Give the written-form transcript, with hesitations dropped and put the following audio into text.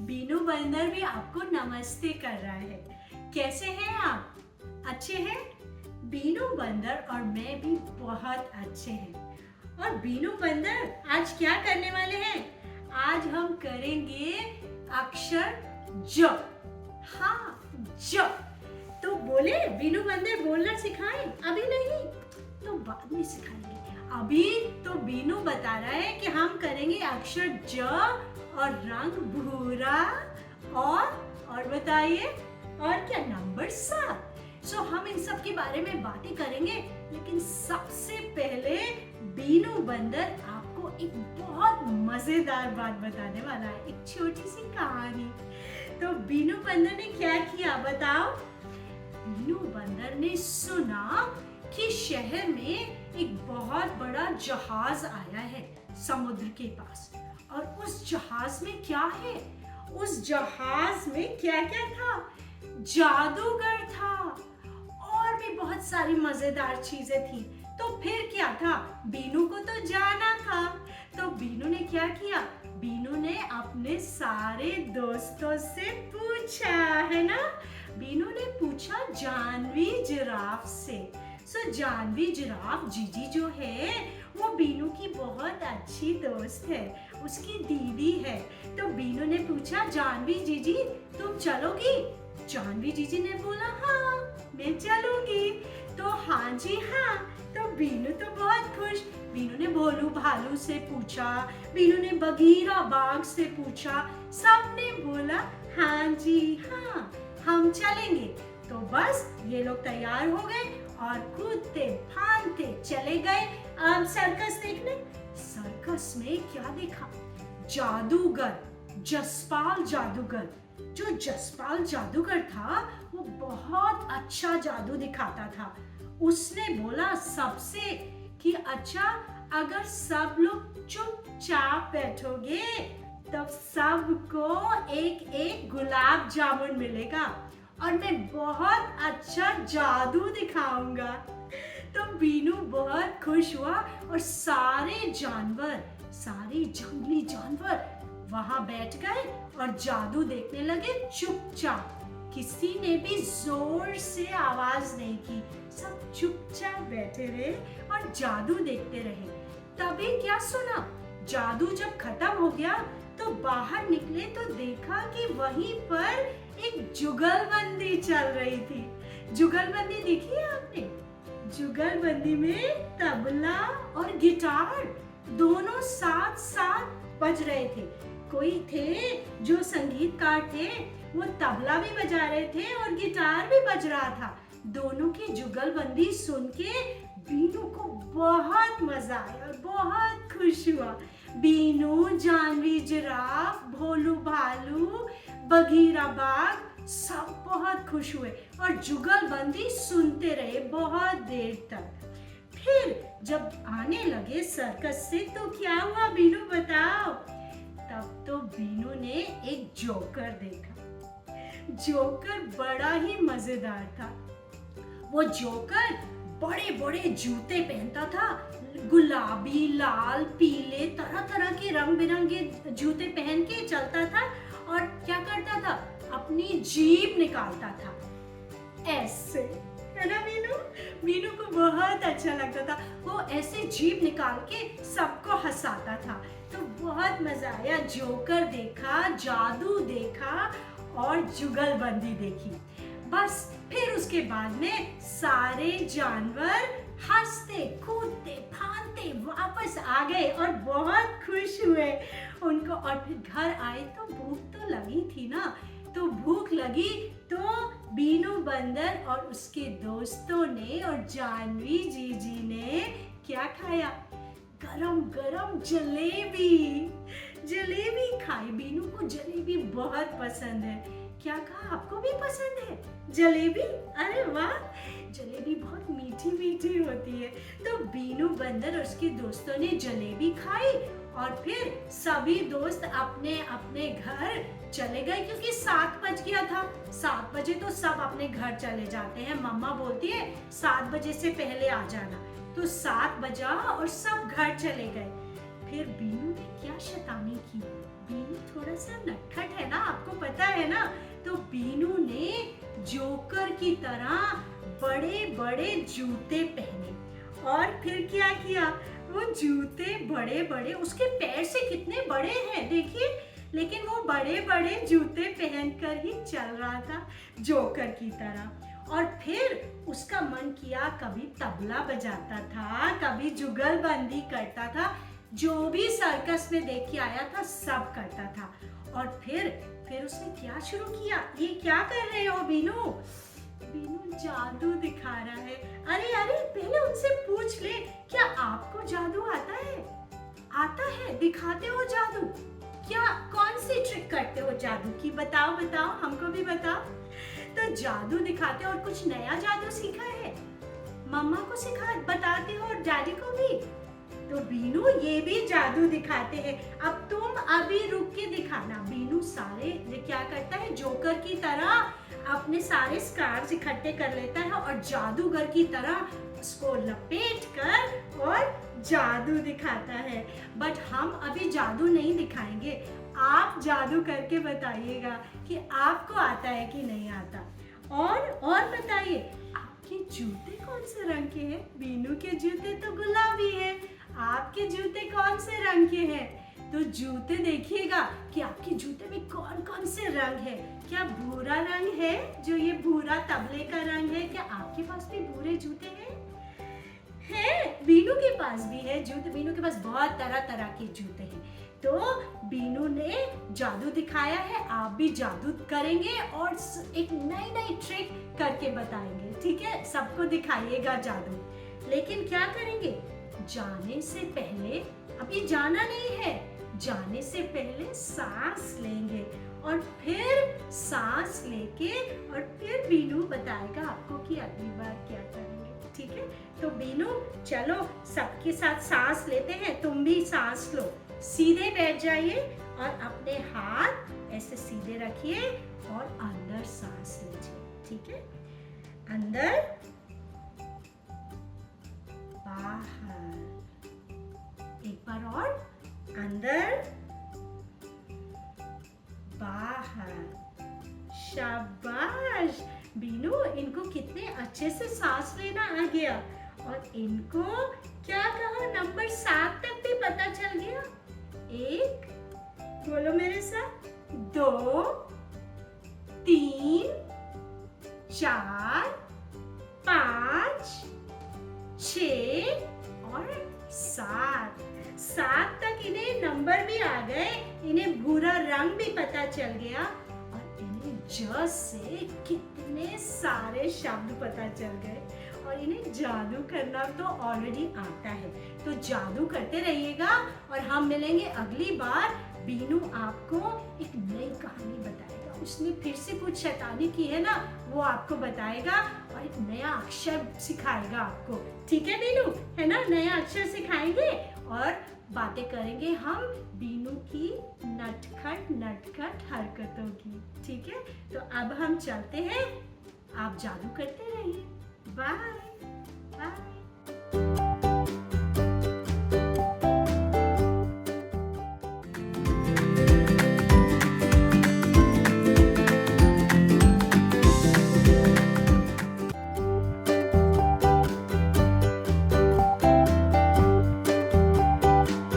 बीनू बंदर भी आपको नमस्ते कर रहा है। कैसे हैं आप? अच्छे हैं? बीनू बंदर और मैं भी बहुत अच्छे हैं। और बीनू बंदर आज क्या करने वाले हैं? आज हम करेंगे अक्षर ज। हाँ, ज। तो बोले बीनू बंदर बोलना सिखाएं? अभी नहीं, तो बाद में सिखाएंगे। अभी तो बीनू बता रहा है कि हम करेंगे अक्षर ज और रंग भूरा और बताइए और क्या नंबर 7। हम इन सब के बारे में बातें करेंगे, लेकिन सबसे पहले बीनू बंदर आपको एक बहुत मजेदार बात बताने वाला है, एक छोटी सी कहानी। तो बीनू बंदर ने क्या किया बताओ? बीनू बंदर ने सुना कि शहर में एक बहुत बड़ा जहाज आया है समुद्र के पास, और उस जहाज में क्या है? उस जहाज में क्या क्या था? जादूगर था और भी बहुत सारी मजेदार चीजें थी। तो फिर क्या था? बीनू को तो जाना था। तो बीनू ने क्या किया? बीनू ने अपने सारे दोस्तों से पूछा, है ना? बीनू ने पूछा जानवी जिराफ से। जानवी जिराफ जीजी जो है वो बीनू की बहुत अच्छी दोस्त है, उसकी दीदी है। तो बीनू ने पूछा जानवी जीजी तुम चलोगी? जानवी जीजी ने बोला हाँ मैं चलूंगी। तो हाँ जी हाँ। तो बीनू तो बहुत खुश। बीनू ने भोलू भालू से पूछा, बीनू ने बगीरा बाघ से पूछा, सबने बोला हाँ जी हाँ हम चलेंगे। तो बस ये लोग तैयार हो गए और कूदते फांदते चले गए अब सर्कस देखने। सर्कस में क्या देखा? जादूगर, जसपाल जादूगर। जो जसपाल जादूगर था वो बहुत अच्छा जादू दिखाता था। उसने बोला सबसे कि अच्छा अगर सब लोग चुपचाप बैठोगे तब सबको एक एक गुलाब जामुन मिलेगा और मैं बहुत अच्छा जादू दिखाऊंगा। तो बीनू बहुत खुश हुआ और सारे जानवर, सारे जंगली जानवर वहां बैठ गए और जादू देखने लगे चुपचाप। किसी ने भी जोर से आवाज नहीं की, सब चुपचाप बैठे रहे और जादू देखते रहे। तभी क्या सुना? जादू जब खत्म हो गया तो बाहर निकले तो देखा कि वहीं पर एक जुगलबंदी चल रही थी। जुगलबंदी देखी है आपने? जुगलबंदी में तबला और गिटार दोनों साथ साथ बज रहे थे। कोई थे जो संगीतकार थे, वो तबला भी बजा रहे थे और गिटार भी बज रहा था। दोनों की जुगलबंदी सुन के बीनू को बहुत मजा आया और बहुत खुश हुआ। बीनू, जानवी जिराफ, भोलू भालू, बगीरा बाघ सब बहुत खुश हुए और जुगलबंदी सुनते रहे बहुत देर तक। फिर जब आने लगे सर्कस से तो क्या हुआ बीनू बताओ? तब तो बीनू ने एक जोकर देखा। जोकर बड़ा ही मजेदार था। वो जोकर बड़े बड़े जूते पहनता था, गुलाबी, लाल, पीले, तरह तरह के रंग बिरंगे जूते पहन के चलता था और क्या करता था? अपनी जीभ निकालता था ऐसे, है ना बीनू? बीनू को बहुत अच्छा लगता था। वो ऐसे जीभ निकाल के सबको हंसाता था। तो बहुत मजा आया। जोकर देखा, जादू देखा और जुगलबंदी देखी। बस फिर उसके बाद में सारे जानवर हंसते कूदते फांदते वापस आ गए और बहुत खुश हुए उनको। और फिर घर आए तो भूख तो लगी थी ना। तो भूख लगी तो बीनू बंदर और उसके दोस्तों ने और जानवी जीजी ने क्या खाया? गरम गरम जलेबी। जलेबी खाई। बीनू को जलेबी बहुत पसंद है। क्या कहा? आपको भी पसंद है जलेबी? अरे वाह, जलेबी बहुत मीठी मीठी होती है। तो बीनू बंदर और उसके दोस्तों ने जलेबी खाई और फिर सभी दोस्त अपने अपने घर चले गए क्योंकि 7 बज गया था। 7 बजे तो सब अपने घर चले जाते हैं। मम्मा बोलती है 7 बजे से पहले आ जाना। तो 7 बजा और सब घर चले गए। फिर बीनू ने क्या शैतानी की? बीनू थोड़ा सा नटखट है ना, है ना, तो बीनू ने जोकर की तरह बड़े बड़े जूते पहने और फिर क्या किया, वो जूते बड़े बड़े, उसके पैर से कितने बड़े हैं देखिए, लेकिन वो बड़े बड़े जूते पहनकर ही चल रहा था जोकर की तरह। और फिर उसका मन किया, कभी तबला बजाता था, कभी जुगलबंदी करता था, जो भी सर्कस में देख के आया था सब करता था। और फिर उसने क्या शुरू किया, ये क्या कर रहे हो बीनू? बीनू जादू दिखा रहा है। अरे अरे, पहले उनसे पूछ ले, क्या आपको जादू आता है? आता है, दिखाते हो जादू? क्या, कौन सी ट्रिक करते हो जादू की? बताओ बताओ, हमको भी बताओ। तो जादू दिखाते हो और कुछ नया जादू सीखा है? मम्मा को सिखा बताते हो और डैडी को भी? तो बीनू ये भी जादू दिखाते हैं। अब तुम अभी रुक के दिखाना। बीनू सारे क्या करता है, जोकर की तरह अपने सारे स्कार्स इकट्ठे कर लेता है और जादूगर की तरह उसको लपेट कर और जादू दिखाता है। बट हम अभी जादू नहीं दिखाएंगे, आप जादू करके बताइएगा कि आपको आता है कि नहीं आता। और बताइए, आपके जूते कौन से रंग के हैं? बीनू के जूते तो गुलाबी हैं, आपके जूते कौन से रंग के हैं? तो जूते देखिएगा कि आपके जूते में कौन कौन से रंग है। क्या भूरा रंग है, जो ये भूरा तबले का रंग है? क्या आपके पास भी भूरे जूते हैं? बीनू के पास भी है जूते, बीनू के पास बहुत तरह तरह के जूते हैं। तो बीनू ने जादू दिखाया है, आप भी जादू करेंगे और एक नई नई ट्रिक करके बताएंगे, ठीक है? सबको दिखाइएगा जादू। लेकिन क्या करेंगे, जाने से पहले, अभी जाना नहीं है, जाने से पहले सांस लेंगे और फिर सांस लेके और फिर बीनू बताएगा आपको कि अगली बार क्या करेंगे, ठीक है? तो बीनू चलो सबके साथ सांस लेते हैं, तुम भी सांस लो। सीधे बैठ जाइए और अपने हाथ ऐसे सीधे रखिए और अंदर सांस लीजिए, ठीक है? अंदर, बाहर, एक बार और, अंदर, बाहर। शाबाश बीनू, इनको कितने अच्छे से सांस लेना आ गया और इनको क्या कहा, नंबर 7 तक भी पता चल गया। 1, बोलो मेरे साथ, 2, 3, 4, 5, 6 और 7 तक इन्हें नंबर भी आ गए, इन्हें भूरा रंग भी पता चल गया और इन्हें ज से कितने सारे शब्द पता चल गए और इन्हें जादू करना तो ऑलरेडी आता है। तो जादू करते रहिएगा और हम मिलेंगे अगली बार। बीनू आपको एक नई कहानी बताएगा, उसने फिर से कुछ शैतानी की है ना, वो आपको बताएगा और एक नया अक्षर सिखाएगा आपको, ठीक है बीनू? है ना, नया अक्षर सिखाएंगे और बातें करेंगे हम बीनू की नटखट हरकतों की, ठीक है? तो अब हम चलते हैं, आप जादू करते रहिए। Bye bye.